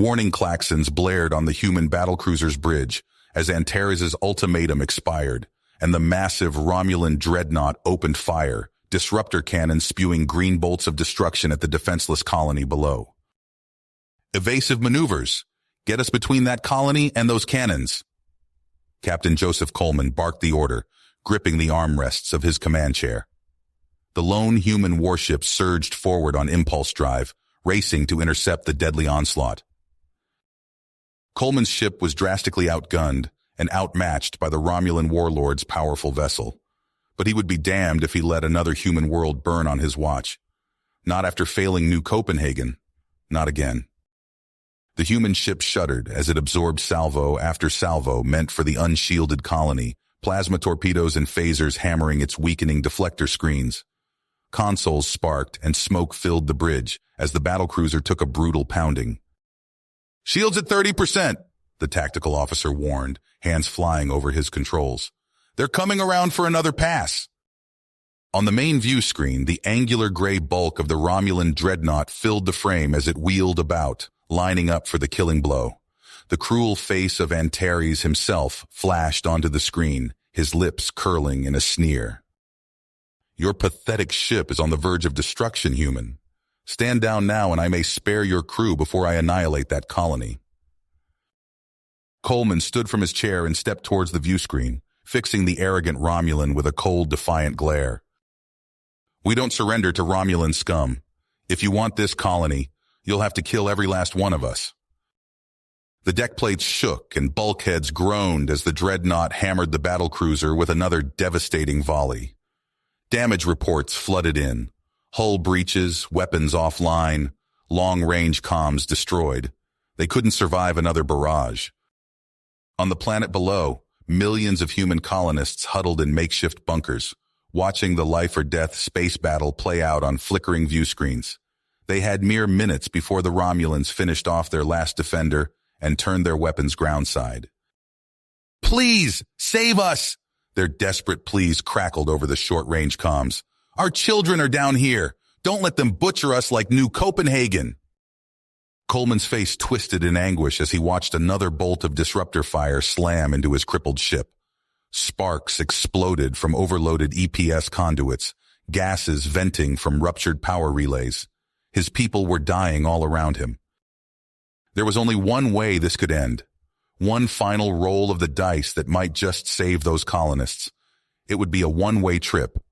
Warning klaxons blared on the human battlecruiser's bridge as Antares' ultimatum expired, and the massive Romulan dreadnought opened fire, disruptor cannons spewing green bolts of destruction at the defenseless colony below. Evasive maneuvers! Get us between that colony and those cannons! Captain Joseph Coleman barked the order, gripping the armrests of his command chair. The lone human warship surged forward on impulse drive, racing to intercept the deadly onslaught. Coleman's ship was drastically outgunned and outmatched by the Romulan warlord's powerful vessel, but he would be damned if he let another human world burn on his watch. Not after failing New Copenhagen. Not again. The human ship shuddered as it absorbed salvo after salvo meant for the unshielded colony, plasma torpedoes and phasers hammering its weakening deflector screens. Consoles sparked and smoke filled the bridge as the battlecruiser took a brutal pounding. "Shields at 30%, the tactical officer warned, hands flying over his controls. "They're coming around for another pass." On the main view screen, the angular gray bulk of the Romulan dreadnought filled the frame as it wheeled about, lining up for the killing blow. The cruel face of Antares himself flashed onto the screen, his lips curling in a sneer. "Your pathetic ship is on the verge of destruction, human. Stand down now and I may spare your crew before I annihilate that colony." Coleman stood from his chair and stepped towards the view screen, fixing the arrogant Romulan with a cold, defiant glare. "We don't surrender to Romulan scum. If you want this colony, you'll have to kill every last one of us." The deck plates shook and bulkheads groaned as the dreadnought hammered the battlecruiser with another devastating volley. Damage reports flooded in. Hull breaches, weapons offline, long-range comms destroyed. They couldn't survive another barrage. On the planet below, millions of human colonists huddled in makeshift bunkers, watching the life-or-death space battle play out on flickering view screens. They had mere minutes before the Romulans finished off their last defender and turned their weapons groundside. "Please, save us!" Their desperate pleas crackled over the short-range comms. "Our children are down here. Don't let them butcher us like New Copenhagen." Coleman's face twisted in anguish as he watched another bolt of disruptor fire slam into his crippled ship. Sparks exploded from overloaded EPS conduits, gases venting from ruptured power relays. His people were dying all around him. There was only one way this could end. One final roll of the dice that might just save those colonists. It would be a one-way trip.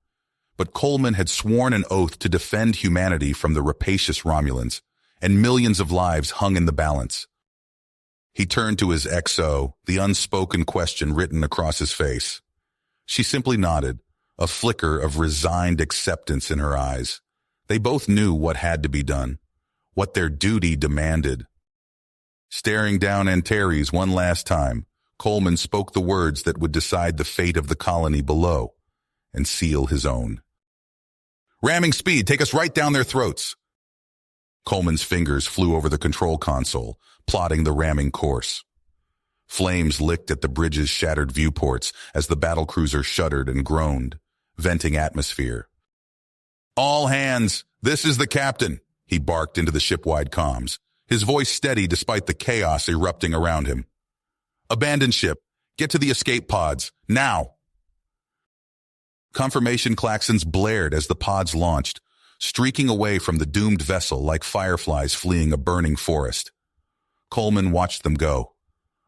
But Coleman had sworn an oath to defend humanity from the rapacious Romulans, and millions of lives hung in the balance. He turned to his XO, the unspoken question written across his face. She simply nodded, a flicker of resigned acceptance in her eyes. They both knew what had to be done, what their duty demanded. Staring down Antares one last time, Coleman spoke the words that would decide the fate of the colony below and seal his own. "Ramming speed, take us right down their throats." Coleman's fingers flew over the control console, plotting the ramming course. Flames licked at the bridge's shattered viewports as the battlecruiser shuddered and groaned, venting atmosphere. "All hands, this is the captain," he barked into the ship-wide comms, his voice steady despite the chaos erupting around him. "Abandon ship. Get to the escape pods. Now!" Confirmation klaxons blared as the pods launched, streaking away from the doomed vessel like fireflies fleeing a burning forest. Coleman watched them go,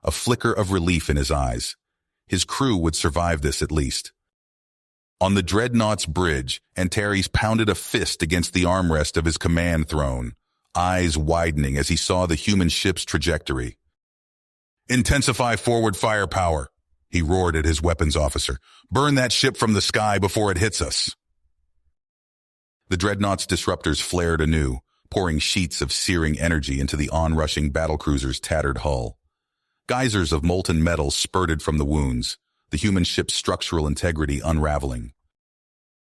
a flicker of relief in his eyes. His crew would survive this at least. On the dreadnought's bridge, Antares pounded a fist against the armrest of his command throne, eyes widening as he saw the human ship's trajectory. "Intensify forward firepower," he roared at his weapons officer. "Burn that ship from the sky before it hits us." The dreadnought's disruptors flared anew, pouring sheets of searing energy into the onrushing battlecruiser's tattered hull. Geysers of molten metal spurted from the wounds, the human ship's structural integrity unraveling.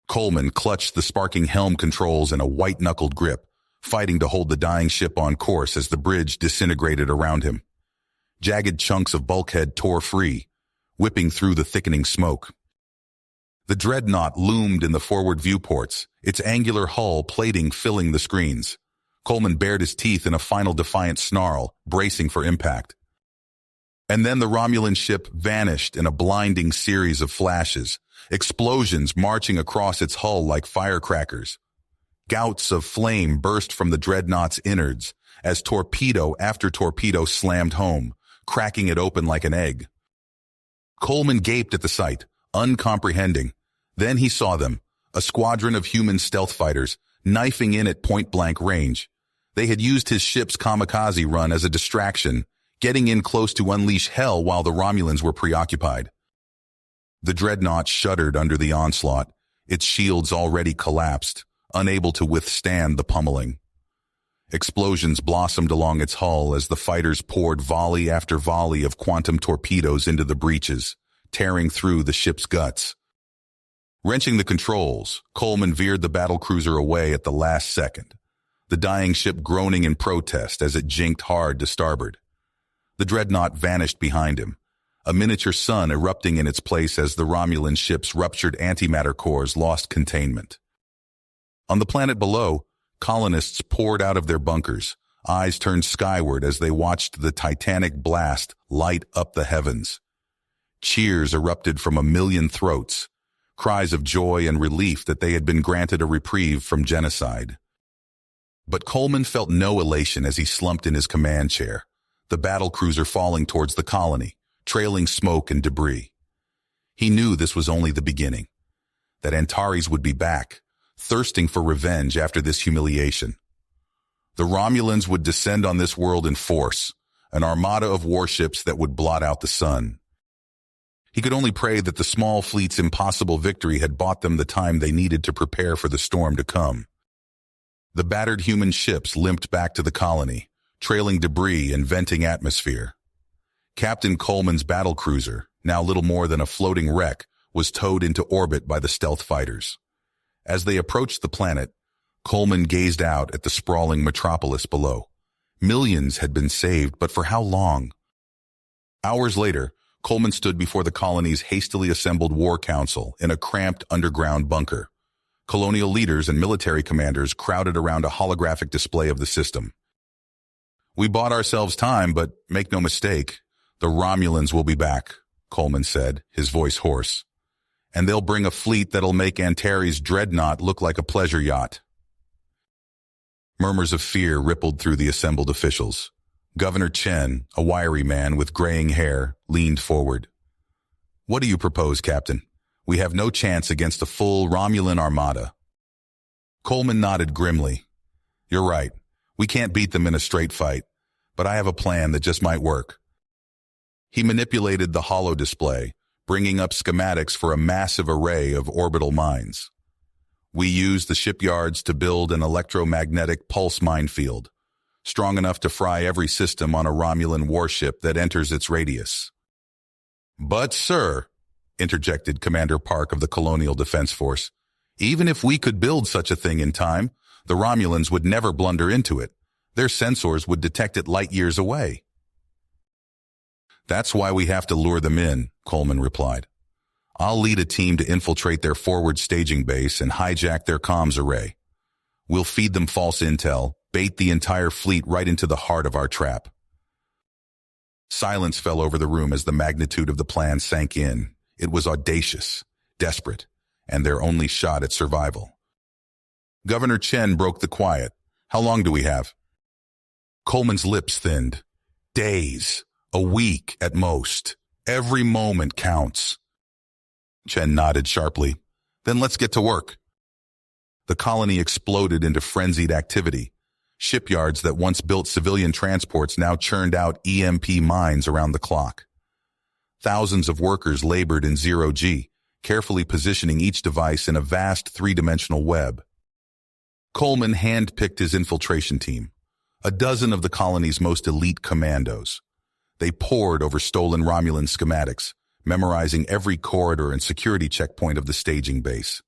Coleman clutched the sparking helm controls in a white-knuckled grip, fighting to hold the dying ship on course as the bridge disintegrated around him. Jagged chunks of bulkhead tore free, whipping through the thickening smoke. The dreadnought loomed in the forward viewports, its angular hull plating filling the screens. Coleman bared his teeth in a final defiant snarl, bracing for impact. And then the Romulan ship vanished in a blinding series of flashes, explosions marching across its hull like firecrackers. Gouts of flame burst from the dreadnought's innards as torpedo after torpedo slammed home, cracking it open like an egg. Coleman gaped at the sight, uncomprehending. Then he saw them, a squadron of human stealth fighters, knifing in at point-blank range. They had used his ship's kamikaze run as a distraction, getting in close to unleash hell while the Romulans were preoccupied. The dreadnought shuddered under the onslaught, its shields already collapsed, unable to withstand the pummeling. Explosions blossomed along its hull as the fighters poured volley after volley of quantum torpedoes into the breaches, tearing through the ship's guts. Wrenching the controls, Coleman veered the battlecruiser away at the last second, the dying ship groaning in protest as it jinked hard to starboard. The dreadnought vanished behind him, a miniature sun erupting in its place as the Romulan ship's ruptured antimatter cores lost containment. On the planet below, colonists poured out of their bunkers, eyes turned skyward as they watched the titanic blast light up the heavens. Cheers erupted from a million throats, cries of joy and relief that they had been granted a reprieve from genocide. But Coleman felt no elation as he slumped in his command chair, the battlecruiser falling towards the colony, trailing smoke and debris. He knew this was only the beginning, that Antares would be back, thirsting for revenge after this humiliation. The Romulans would descend on this world in force, an armada of warships that would blot out the sun. He could only pray that the small fleet's impossible victory had bought them the time they needed to prepare for the storm to come. The battered human ships limped back to the colony, trailing debris and venting atmosphere. Captain Coleman's battlecruiser, now little more than a floating wreck, was towed into orbit by the stealth fighters. As they approached the planet, Coleman gazed out at the sprawling metropolis below. Millions had been saved, but for how long? Hours later, Coleman stood before the colony's hastily assembled war council in a cramped underground bunker. Colonial leaders and military commanders crowded around a holographic display of the system. "We bought ourselves time, but make no mistake, the Romulans will be back," Coleman said, his voice hoarse. "And they'll bring a fleet that'll make Antares' dreadnought look like a pleasure yacht." Murmurs of fear rippled through the assembled officials. Governor Chen, a wiry man with graying hair, leaned forward. "What do you propose, Captain? We have no chance against a full Romulan armada." Coleman nodded grimly. "You're right. We can't beat them in a straight fight, but I have a plan that just might work." He manipulated the holo display, bringing up schematics for a massive array of orbital mines. "We use the shipyards to build an electromagnetic pulse minefield, strong enough to fry every system on a Romulan warship that enters its radius." "But, sir," interjected Commander Park of the Colonial Defense Force, "even if we could build such a thing in time, the Romulans would never blunder into it. Their sensors would detect it light years away." "That's why we have to lure them in," Coleman replied. "I'll lead a team to infiltrate their forward staging base and hijack their comms array. We'll feed them false intel, bait the entire fleet right into the heart of our trap." Silence fell over the room as the magnitude of the plan sank in. It was audacious, desperate, and their only shot at survival. Governor Chen broke the quiet. "How long do we have?" Coleman's lips thinned. "Days. A week at most. Every moment counts." Chen nodded sharply. "Then let's get to work." The colony exploded into frenzied activity. Shipyards that once built civilian transports now churned out EMP mines around the clock. Thousands of workers labored in zero-G, carefully positioning each device in a vast three-dimensional web. Coleman hand-picked his infiltration team, a dozen of the colony's most elite commandos. They pored over stolen Romulan schematics, memorizing every corridor and security checkpoint of the staging base.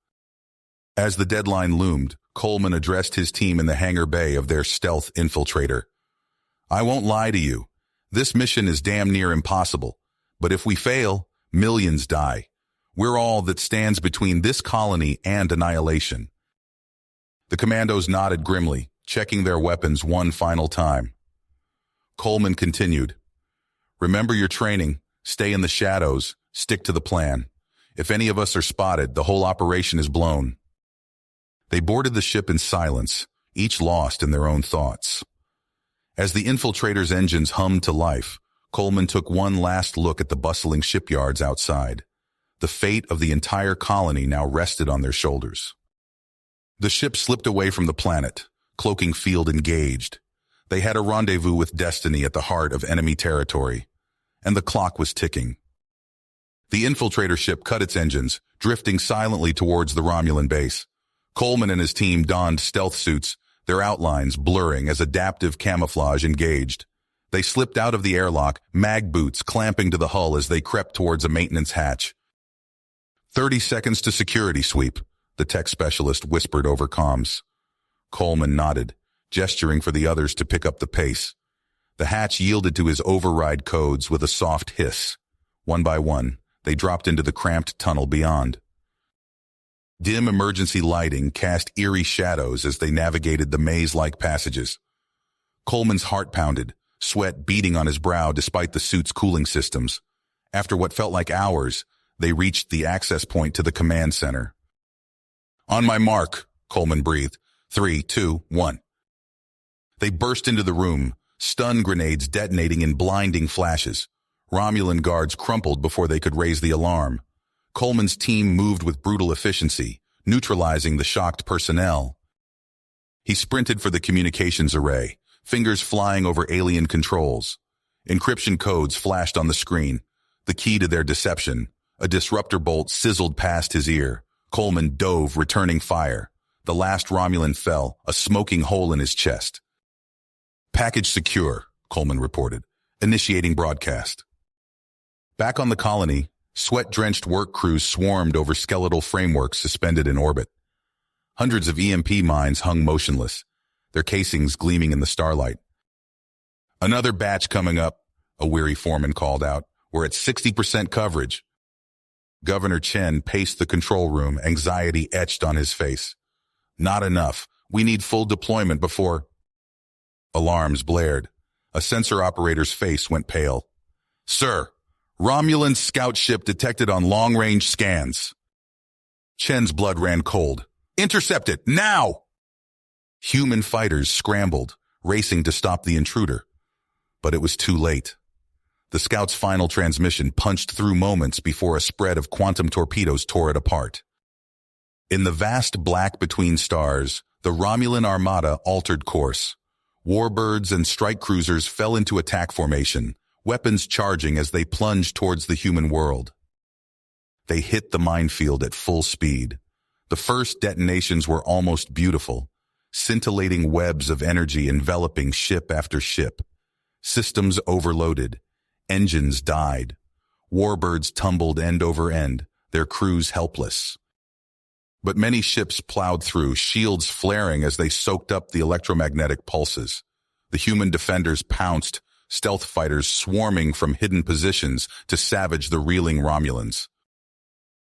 As the deadline loomed, Coleman addressed his team in the hangar bay of their stealth infiltrator. "I won't lie to you. This mission is damn near impossible. But if we fail, millions die. We're all that stands between this colony and annihilation." The commandos nodded grimly, checking their weapons one final time. Coleman continued, "Remember your training, stay in the shadows, stick to the plan. If any of us are spotted, the whole operation is blown." They boarded the ship in silence, each lost in their own thoughts. As the infiltrators' engines hummed to life, Coleman took one last look at the bustling shipyards outside. The fate of the entire colony now rested on their shoulders. The ship slipped away from the planet, cloaking field engaged. They had a rendezvous with destiny at the heart of enemy territory, and the clock was ticking. The infiltrator ship cut its engines, drifting silently towards the Romulan base. Coleman and his team donned stealth suits, their outlines blurring as adaptive camouflage engaged. They slipped out of the airlock, mag boots clamping to the hull as they crept towards a maintenance hatch. 30 seconds to security sweep, the tech specialist whispered over comms. Coleman nodded, gesturing for the others to pick up the pace. The hatch yielded to his override codes with a soft hiss. One by one, they dropped into the cramped tunnel beyond. Dim emergency lighting cast eerie shadows as they navigated the maze-like passages. Coleman's heart pounded, sweat beading on his brow despite the suit's cooling systems. After what felt like hours, they reached the access point to the command center. "On my mark," Coleman breathed. 3, 2, 1. They burst into the room, stun grenades detonating in blinding flashes. Romulan guards crumpled before they could raise the alarm. Coleman's team moved with brutal efficiency, neutralizing the shocked personnel. He sprinted for the communications array, fingers flying over alien controls. Encryption codes flashed on the screen, the key to their deception. A disruptor bolt sizzled past his ear. Coleman dove, returning fire. The last Romulan fell, a smoking hole in his chest. "Package secure," Coleman reported, initiating broadcast. Back on the colony, sweat-drenched work crews swarmed over skeletal frameworks suspended in orbit. Hundreds of EMP mines hung motionless, their casings gleaming in the starlight. "Another batch coming up," a weary foreman called out. "We're at 60% coverage." Governor Chen paced the control room, anxiety etched on his face. "Not enough. We need full deployment before—" Alarms blared. A sensor operator's face went pale. "Sir, Romulan scout ship detected on long-range scans." Chen's blood ran cold. "Intercept it, now!" Human fighters scrambled, racing to stop the intruder. But it was too late. The scout's final transmission punched through moments before a spread of quantum torpedoes tore it apart. In the vast black between stars, the Romulan armada altered course. Warbirds and strike cruisers fell into attack formation, weapons charging as they plunged towards the human world. They hit the minefield at full speed. The first detonations were almost beautiful, scintillating webs of energy enveloping ship after ship. Systems overloaded. Engines died. Warbirds tumbled end over end, their crews helpless. But many ships plowed through, shields flaring as they soaked up the electromagnetic pulses. The human defenders pounced, stealth fighters swarming from hidden positions to savage the reeling Romulans.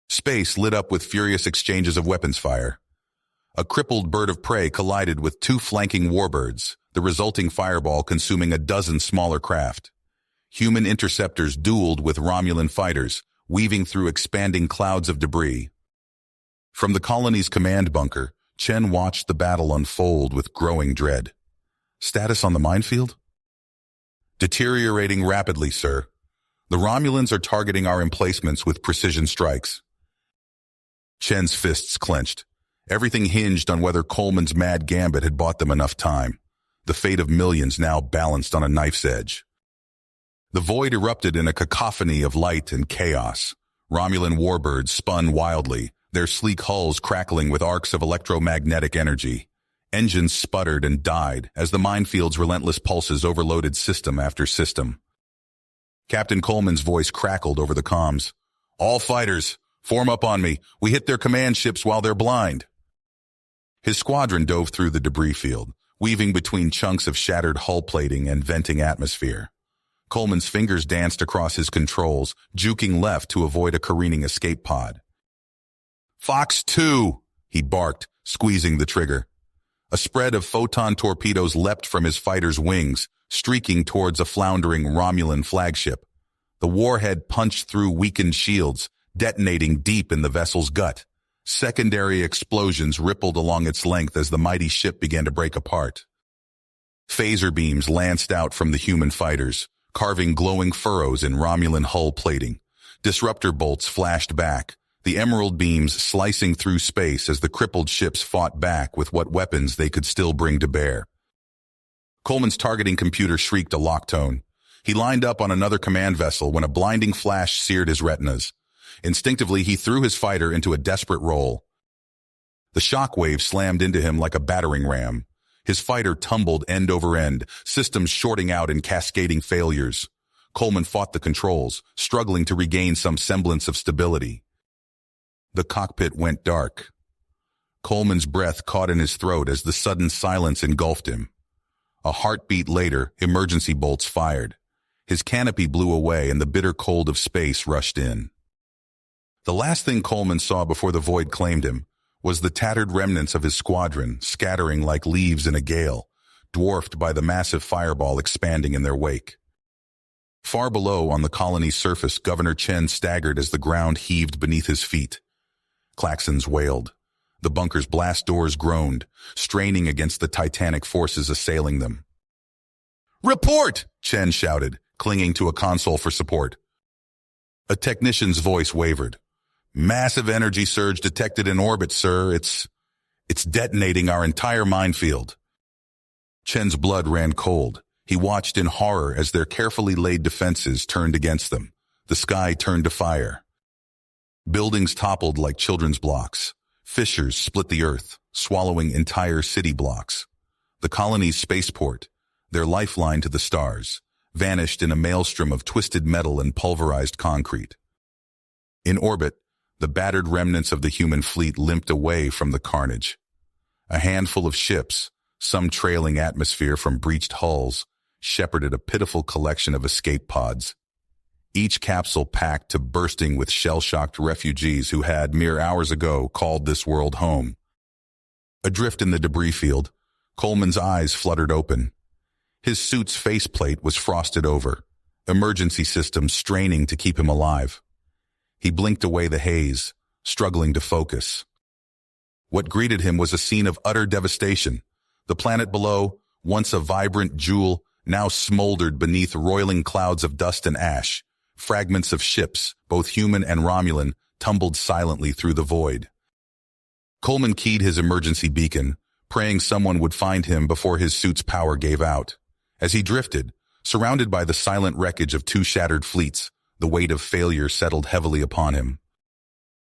Space lit up with furious exchanges of weapons fire. A crippled bird of prey collided with two flanking warbirds, the resulting fireball consuming a dozen smaller craft. Human interceptors dueled with Romulan fighters, weaving through expanding clouds of debris. From the colony's command bunker, Chen watched the battle unfold with growing dread. "Status on the minefield?" "Deteriorating rapidly, sir. The Romulans are targeting our emplacements with precision strikes." Chen's fists clenched. Everything hinged on whether Coleman's mad gambit had bought them enough time. The fate of millions now balanced on a knife's edge. The void erupted in a cacophony of light and chaos. Romulan warbirds spun wildly, their sleek hulls crackling with arcs of electromagnetic energy. Engines sputtered and died as the minefield's relentless pulses overloaded system after system. Captain Coleman's voice crackled over the comms. "All fighters, form up on me. We hit their command ships while they're blind." His squadron dove through the debris field, weaving between chunks of shattered hull plating and venting atmosphere. Coleman's fingers danced across his controls, juking left to avoid a careening escape pod. "Fox 2, he barked, squeezing the trigger. A spread of photon torpedoes leapt from his fighter's wings, streaking towards a floundering Romulan flagship. The warhead punched through weakened shields, detonating deep in the vessel's gut. Secondary explosions rippled along its length as the mighty ship began to break apart. Phaser beams lanced out from the human fighters, carving glowing furrows in Romulan hull plating. Disruptor bolts flashed back, the emerald beams slicing through space as the crippled ships fought back with what weapons they could still bring to bear. Coleman's targeting computer shrieked a lock tone. He lined up on another command vessel when a blinding flash seared his retinas. Instinctively, he threw his fighter into a desperate roll. The shockwave slammed into him like a battering ram. His fighter tumbled end over end, systems shorting out in cascading failures. Coleman fought the controls, struggling to regain some semblance of stability. The cockpit went dark. Coleman's breath caught in his throat as the sudden silence engulfed him. A heartbeat later, emergency bolts fired. His canopy blew away and the bitter cold of space rushed in. The last thing Coleman saw before the void claimed him was the tattered remnants of his squadron scattering like leaves in a gale, dwarfed by the massive fireball expanding in their wake. Far below on the colony's surface, Governor Chen staggered as the ground heaved beneath his feet. Klaxons wailed. The bunker's blast doors groaned, straining against the titanic forces assailing them. "Report!" Chen shouted, clinging to a console for support. A technician's voice wavered. "Massive energy surge detected in orbit, sir. It's detonating our entire minefield." Chen's blood ran cold. He watched in horror as their carefully laid defenses turned against them. The sky turned to fire. Buildings toppled like children's blocks. Fissures split the earth, swallowing entire city blocks. The colony's spaceport, their lifeline to the stars, vanished in a maelstrom of twisted metal and pulverized concrete. In orbit, the battered remnants of the human fleet limped away from the carnage. A handful of ships, some trailing atmosphere from breached hulls, shepherded a pitiful collection of escape pods. Each capsule packed to bursting with shell-shocked refugees who had, mere hours ago, called this world home. Adrift in the debris field, Coleman's eyes fluttered open. His suit's faceplate was frosted over, emergency systems straining to keep him alive. He blinked away the haze, struggling to focus. What greeted him was a scene of utter devastation. The planet below, once a vibrant jewel, now smoldered beneath roiling clouds of dust and ash. Fragments of ships, both human and Romulan, tumbled silently through the void. Coleman keyed his emergency beacon, praying someone would find him before his suit's power gave out. As he drifted, surrounded by the silent wreckage of two shattered fleets, the weight of failure settled heavily upon him.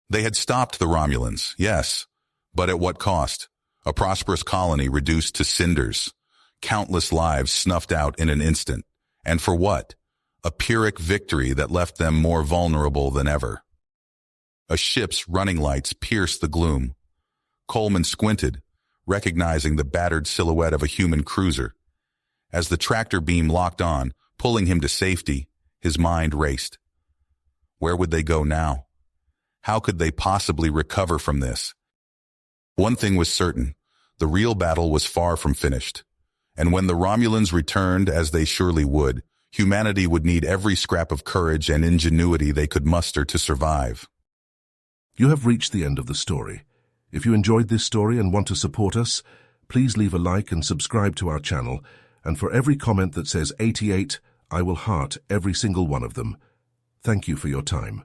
They had stopped the Romulans, yes, but at what cost? A prosperous colony reduced to cinders. Countless lives snuffed out in an instant. And for what? A Pyrrhic victory that left them more vulnerable than ever. A ship's running lights pierced the gloom. Coleman squinted, recognizing the battered silhouette of a human cruiser. As the tractor beam locked on, pulling him to safety, his mind raced. Where would they go now? How could they possibly recover from this? One thing was certain, the real battle was far from finished. And when the Romulans returned, as they surely would, humanity would need every scrap of courage and ingenuity they could muster to survive. You have reached the end of the story. If you enjoyed this story and want to support us, please leave a like and subscribe to our channel. And for every comment that says 88, I will heart every single one of them. Thank you for your time.